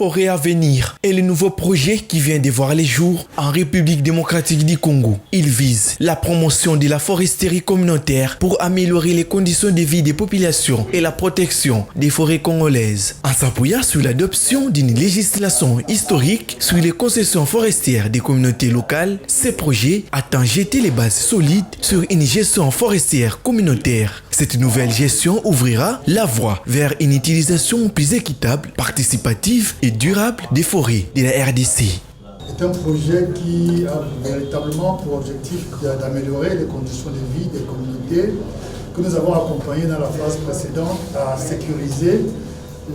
forêts à venir est le nouveau projet qui vient de voir les jours en République démocratique du Congo. Il vise la promotion de la foresterie communautaire pour améliorer les conditions de vie des populations et la protection des forêts congolaises. En s'appuyant sur l'adoption d'une législation historique sur les concessions forestières des communautés locales, ce projet attend jeter les bases solides sur une gestion forestière communautaire. Cette nouvelle gestion ouvrira la voie vers une utilisation plus équitable, participative et durable des forêts de la RDC. C'est un projet qui a véritablement pour objectif d'améliorer les conditions de vie des communautés que nous avons accompagnées dans la phase précédente à sécuriser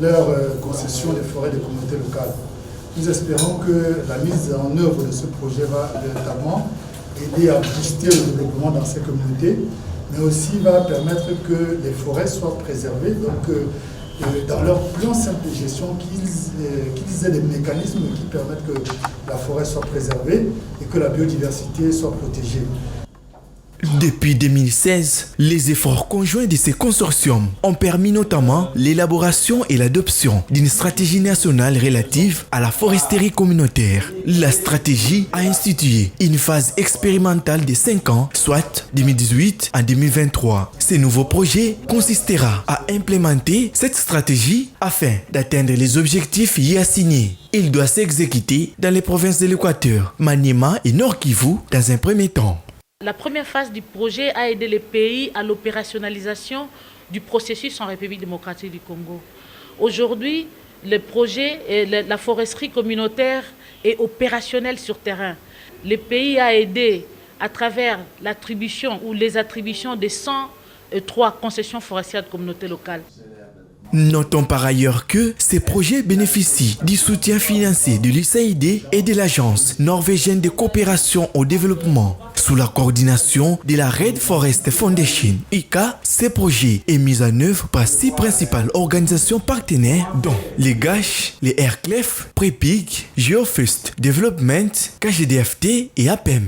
leur concession des forêts des communautés locales. Nous espérons que la mise en œuvre de ce projet va véritablement aider à booster le développement dans ces communautés, mais aussi va permettre que les forêts soient préservées, donc dans leur plan simple de gestion, qu'ils aient des mécanismes qui permettent que la forêt soit préservée et que la biodiversité soit protégée. Depuis 2016, les efforts conjoints de ces consortiums ont permis notamment l'élaboration et l'adoption d'une stratégie nationale relative à la foresterie communautaire. La stratégie a institué une phase expérimentale de 5 ans, soit 2018 à 2023. Ce nouveau projet consistera à implémenter cette stratégie afin d'atteindre les objectifs y assignés. Il doit s'exécuter dans les provinces de l'Équateur, Maniema et Nord-Kivu dans un premier temps. La première phase du projet a aidé les pays à l'opérationnalisation du processus en République démocratique du Congo. Aujourd'hui, le projet, la foresterie communautaire est opérationnelle sur terrain. Le pays a aidé à travers l'attribution ou les attributions de 103 concessions forestières de communautés locales. Notons par ailleurs que ces projets bénéficient du soutien financier de l'USAID et de l'Agence norvégienne de coopération au développement. Sous la coordination de la Red Forest Foundation, ICA, ce projet est mis en œuvre par 6 principales organisations partenaires dont les GACH, les RCLEF, PREPIG, GeoFirst Development, KGDFT et APEM.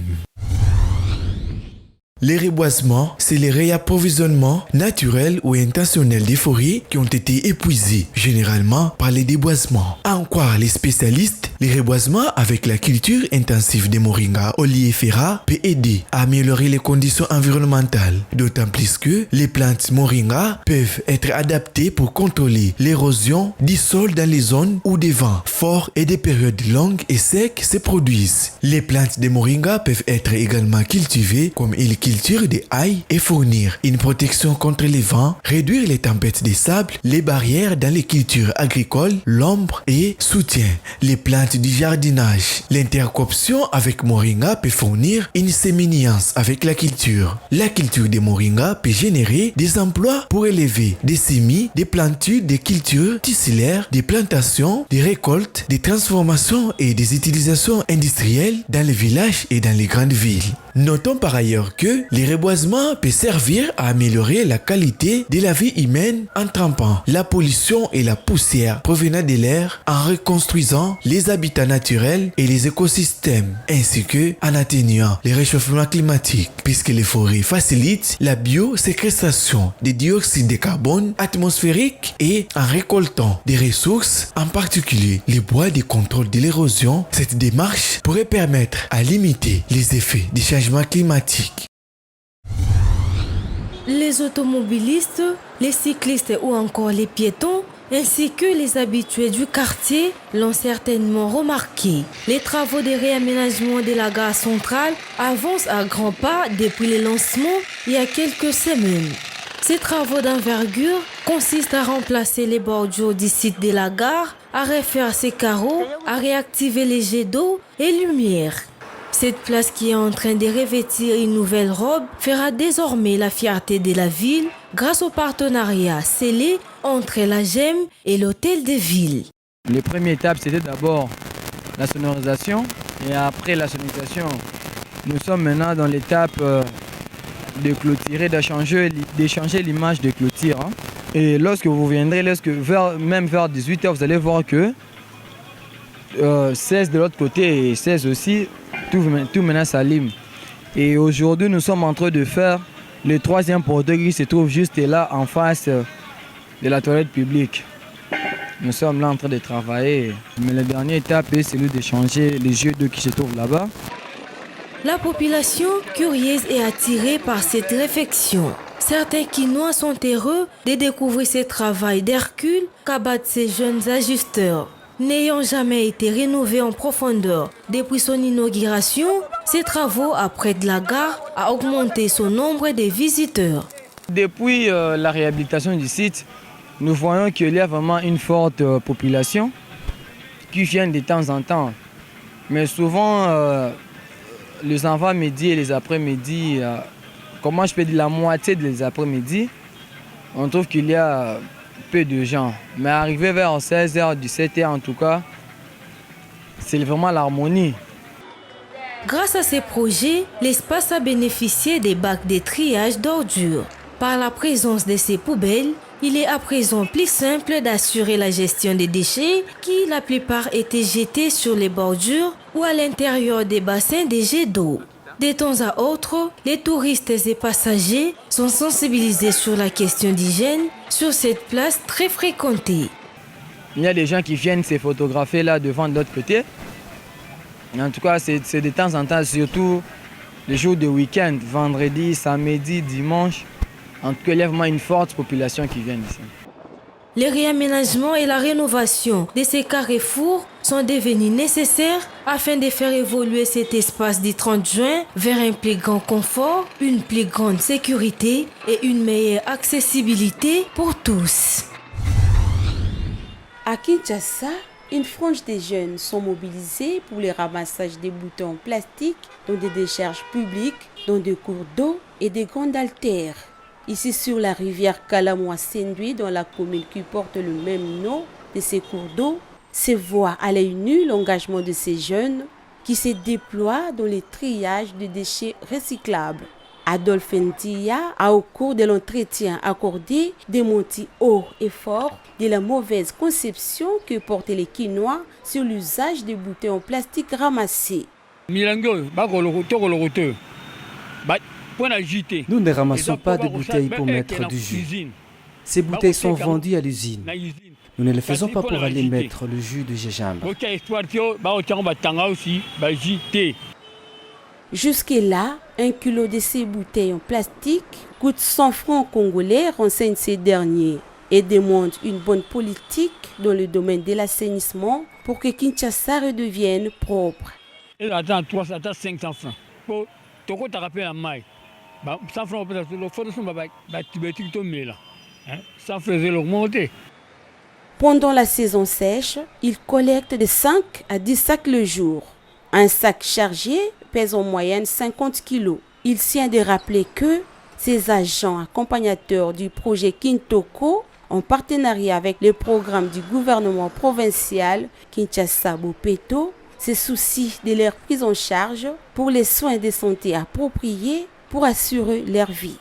Les reboisements, c'est les réapprovisionnements naturels ou intentionnels des forêts qui ont été épuisés, généralement par les déboisements. À en croire les spécialistes, les reboisements avec la culture intensive des moringa oleifera peut aider à améliorer les conditions environnementales, d'autant plus que les plantes moringa peuvent être adaptées pour contrôler l'érosion du sol dans les zones où des vents forts et des périodes longues et secs se produisent. Les plantes de moringa peuvent être également cultivées comme une culture des haies et fournir une protection contre les vents, réduire les tempêtes de sable, les barrières dans les cultures agricoles, l'ombre et soutient les plantes du jardinage. L'intercooption avec moringa peut fournir une séminiance avec la culture. La culture des moringa peut générer des emplois pour élever des semis, des plantures, des cultures tissulaires, des plantations, des récoltes, des transformations et des utilisations industrielles dans les villages et dans les grandes villes. Notons par ailleurs que les reboisements peuvent servir à améliorer la qualité de la vie humaine en trempant la pollution et la poussière provenant de l'air, en reconstruisant les habitats naturels et les écosystèmes, ainsi que en atténuant les réchauffements climatiques, puisque les forêts facilitent la bioséquestration des dioxydes de carbone atmosphériques et en récoltant des ressources, en particulier les bois de contrôle de l'érosion. Cette démarche pourrait permettre à limiter les effets des changements climatique. Les automobilistes, les cyclistes ou encore les piétons, ainsi que les habitués du quartier l'ont certainement remarqué. Les travaux de réaménagement de la gare centrale avancent à grands pas depuis le lancement il y a quelques semaines. Ces travaux d'envergure consistent à remplacer les bordures du site de la gare, à refaire ses carreaux, à réactiver les jets d'eau et lumière. Cette place qui est en train de revêtir une nouvelle robe fera désormais la fierté de la ville grâce au partenariat scellé entre la GEM et l'hôtel de ville. Les premières étapes, c'était d'abord la sonorisation et après la sonorisation, nous sommes maintenant dans l'étape de clôturer, d'échanger l'image de clôture. Et lorsque vous viendrez, même vers 18h, vous allez voir que 16 de l'autre côté et 16 aussi, tout maintenant s'allume. Et aujourd'hui, nous sommes en train de faire le 3e portail qui se trouve juste là en face de la toilette publique. Nous sommes là en train de travailler. Mais la dernière étape est celui de changer les jeux d'eau qui se trouvent là-bas. La population, curieuse et attirée par cette réflexion. Certains Quinois sont heureux de découvrir ce travail d'Hercule qu'abattent ces jeunes ajusteurs. N'ayant jamais été rénové en profondeur depuis son inauguration, ces travaux apprêtent la gare à augmenter son nombre de visiteurs. Depuis la réhabilitation du site, nous voyons qu'il y a vraiment une forte population qui vient de temps en temps. Mais souvent, les avant-midi et les après-midi, comment je peux dire la moitié des après-midi, on trouve qu'il y a peu de gens. Mais arrivé vers 16h, 17h en tout cas, c'est vraiment l'harmonie. Grâce à ces projets, l'espace a bénéficié des bacs de triage d'ordures. Par la présence de ces poubelles, il est à présent plus simple d'assurer la gestion des déchets qui, la plupart, étaient jetés sur les bordures ou à l'intérieur des bassins des jets d'eau. De temps à autre, les touristes et passagers sont sensibilisés sur la question d'hygiène sur cette place très fréquentée. Il y a des gens qui viennent se photographier là devant de l'autre côté. En tout cas, c'est de temps en temps, surtout les jours de week-end, vendredi, samedi, dimanche. En tout cas, il y a vraiment une forte population qui vient ici. Les réaménagements et la rénovation de ces carrefours sont devenus nécessaires afin de faire évoluer cet espace du 30 juin vers un plus grand confort, une plus grande sécurité et une meilleure accessibilité pour tous. À Kinshasa, une frange des jeunes sont mobilisés pour le ramassage des bouteilles en plastique dans des décharges publiques, dans des cours d'eau et des grandes haltères. Ici sur la rivière Kalamoa-Sendui, dans la commune qui porte le même nom de ces cours d'eau, se voit à l'œil nu l'engagement de ces jeunes qui se déploient dans le triage de déchets recyclables. Adolphe Ndia a au cours de l'entretien accordé démenti haut et fort de la mauvaise conception que portent les Quinois sur l'usage des bouteilles en plastique ramassées. Nous ne ramassons pas de bouteilles pour mettre du jus. Ces bouteilles sont vendues à l'usine. Nous ne les faisons pas pour aller mettre le jus de gingembre. Jusque-là, 1 kilo de ces bouteilles en plastique coûte 100 francs congolais, renseignent ces derniers, et demandent une bonne politique dans le domaine de l'assainissement pour que Kinshasa redevienne propre. Pendant la saison sèche, ils collectent de 5 à 10 sacs le jour. Un sac chargé pèse en moyenne 50 kilos. Il tient de rappeler que ces agents accompagnateurs du projet Kintoko, en partenariat avec le programme du gouvernement provincial Kinshasa Bopeto, se soucient de leur prise en charge pour les soins de santé appropriés pour assurer leur vie.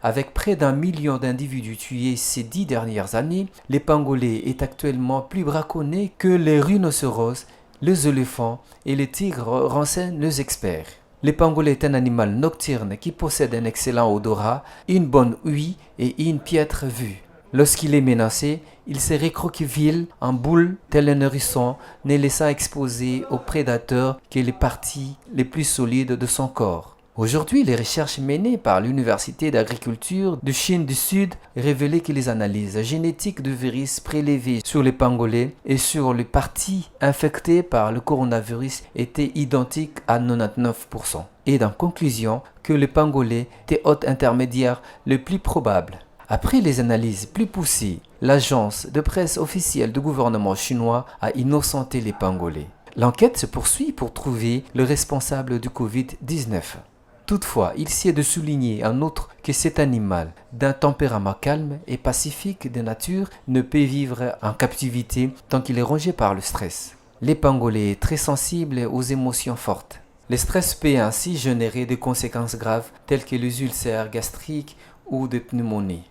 Avec près d'1 million d'individus tués ces 10 dernières années, les pangolais est actuellement plus braconné que les rhinocéros, les éléphants et les tigres, renseignent les experts. Le pangolais est un animal nocturne qui possède un excellent odorat, une bonne ouïe et une piètre vue. Lorsqu'il est menacé, il se recroqueville en boule tel un hérisson, ne laissant exposer aux prédateurs que les parties les plus solides de son corps. Aujourd'hui, les recherches menées par l'Université d'agriculture de Chine du Sud révélaient que les analyses génétiques de virus prélevés sur les pangolais et sur les parties infectées par le coronavirus étaient identiques à 99%. Et en conclusion, que les pangolais étaient hôtes intermédiaires les plus probables. Après les analyses plus poussées, l'agence de presse officielle du gouvernement chinois a innocenté les pangolais. L'enquête se poursuit pour trouver le responsable du Covid-19. Toutefois, il sied de souligner en outre que cet animal, d'un tempérament calme et pacifique de nature, ne peut vivre en captivité tant qu'il est rongé par le stress. Les pangolais sont très sensibles aux émotions fortes. Le stress peut ainsi générer des conséquences graves telles que les ulcères gastriques ou des pneumonies.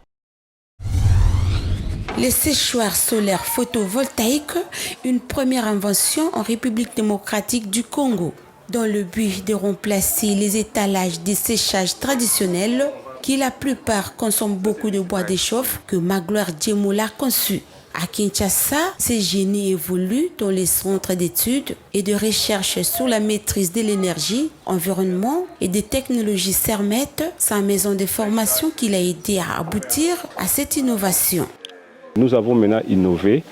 Les séchoirs solaires photovoltaïques, une première invention en République démocratique du Congo. Dans le but de remplacer les étalages des séchages traditionnels, qui la plupart consomment beaucoup de bois de chauffe que Magloire Djemoula a conçu. À Kinshasa, ces génies évoluent dans les centres d'études et de recherche sur la maîtrise de l'énergie, environnement et des technologies Sermet, sa maison de formation qui l'a aidé à aboutir à cette innovation. Nous avons maintenant innové,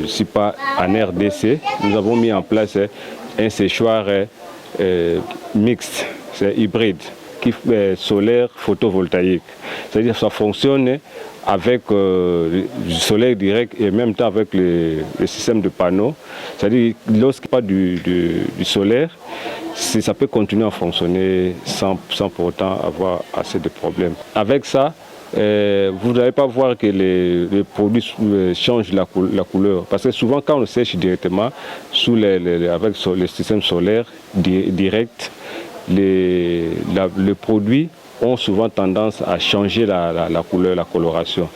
si pas en RDC, nous avons mis en place un séchoir mixte, c'est hybride, qui est solaire photovoltaïque. C'est-à-dire que ça fonctionne avec du soleil direct et en même temps avec le système de panneaux. C'est-à-dire lorsqu'il n'y a pas du solaire, ça peut continuer à fonctionner sans pour autant avoir assez de problèmes. Avec ça, vous n'allez pas voir que les produits changent la couleur. Parce que souvent, quand on sèche directement avec le système solaire direct, les produits ont souvent tendance à changer la couleur, la coloration.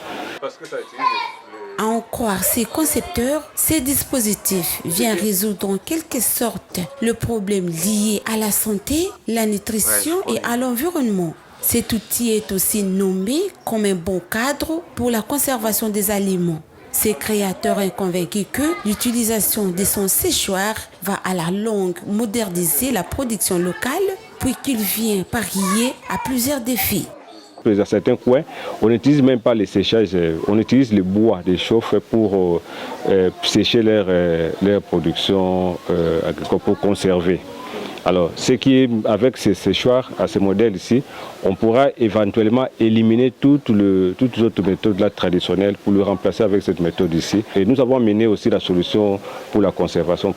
À en croire ces concepteurs, ces dispositifs viennent résoudre en quelque sorte le problème lié à la santé, la nutrition et à l'environnement. Cet outil est aussi nommé comme un bon cadre pour la conservation des aliments. Ces créateurs sont convaincus que l'utilisation de son séchoir va à la longue moderniser la production locale, puis qu'il vient parier à plusieurs défis. Dans certains coins, on n'utilise même pas les séchages, on utilise le bois des chauffes pour sécher leur production agricole, pour conserver. Alors, ce qui est avec ces séchoirs, à ce modèle ici, on pourra éventuellement éliminer toutes les autres méthodes là, traditionnelles pour le remplacer avec cette méthode ici. Et nous avons mené aussi la solution pour la conservation.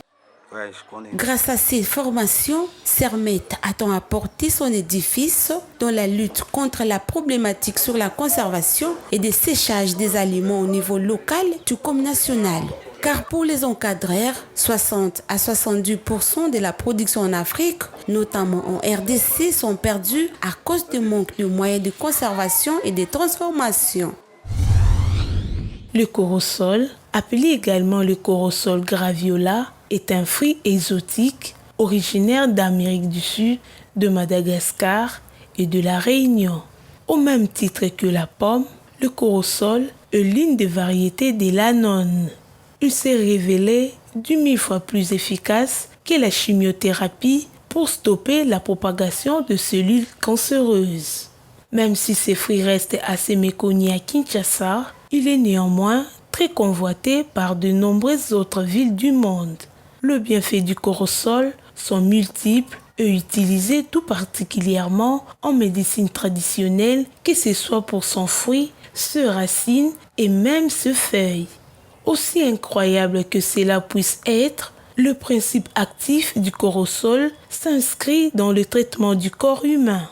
Grâce à ces formations, Sermet attend apporter son édifice dans la lutte contre la problématique sur la conservation et des séchages des aliments au niveau local tout comme national. Car pour les encadreurs, 60 à 70% de la production en Afrique, notamment en RDC, sont perdus à cause du manque de moyens de conservation et de transformation. Le corosol, appelé également le corosol graviola, est un fruit exotique originaire d'Amérique du Sud, de Madagascar et de la Réunion. Au même titre que la pomme, le corosol est l'une des variétés de l'annone. Il s'est révélé 10 000 fois plus efficace que la chimiothérapie pour stopper la propagation de cellules cancéreuses. Même si ces fruits restent assez méconnus à Kinshasa, il est néanmoins très convoité par de nombreuses autres villes du monde. Le bienfait du corosol sont multiples et utilisés tout particulièrement en médecine traditionnelle, que ce soit pour son fruit, ses racines et même ses feuilles. Aussi incroyable que cela puisse être, le principe actif du corosol s'inscrit dans le traitement du corps humain.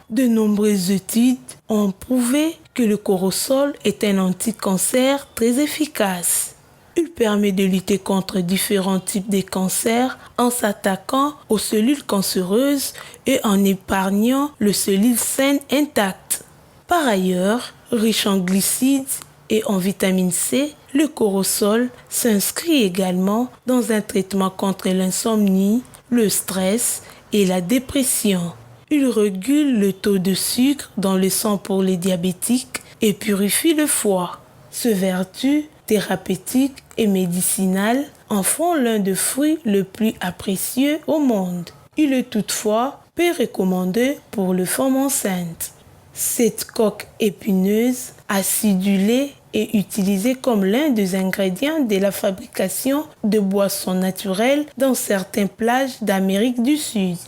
De nombreuses études ont prouvé que le corosol est un anti-cancer très efficace. Il permet de lutter contre différents types de cancers en s'attaquant aux cellules cancéreuses et en épargnant les cellules saines intactes. Par ailleurs, riche en glucides et en vitamine C, le corosol s'inscrit également dans un traitement contre l'insomnie, le stress et la dépression. Il régule le taux de sucre dans le sang pour les diabétiques et purifie le foie. Ces vertus thérapeutiques et médicinales en font l'un des fruits les plus appréciés au monde. Il est toutefois peu recommandé pour les femmes enceintes. Cette coque épineuse, acidulée, est utilisée comme l'un des ingrédients de la fabrication de boissons naturelles dans certaines plages d'Amérique du Sud.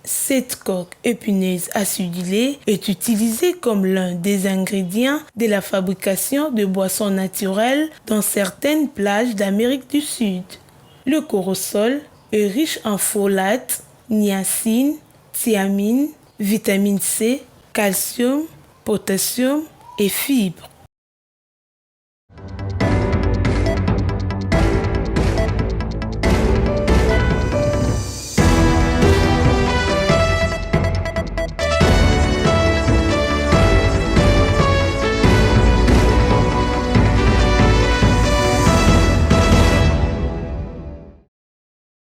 Cette coque épineuse acidulée est utilisée comme l'un des ingrédients de la fabrication de boissons naturelles dans certaines plages d'Amérique du Sud. Le corosol est riche en folate, niacine, thiamine, vitamine C, calcium, potassium et fibres.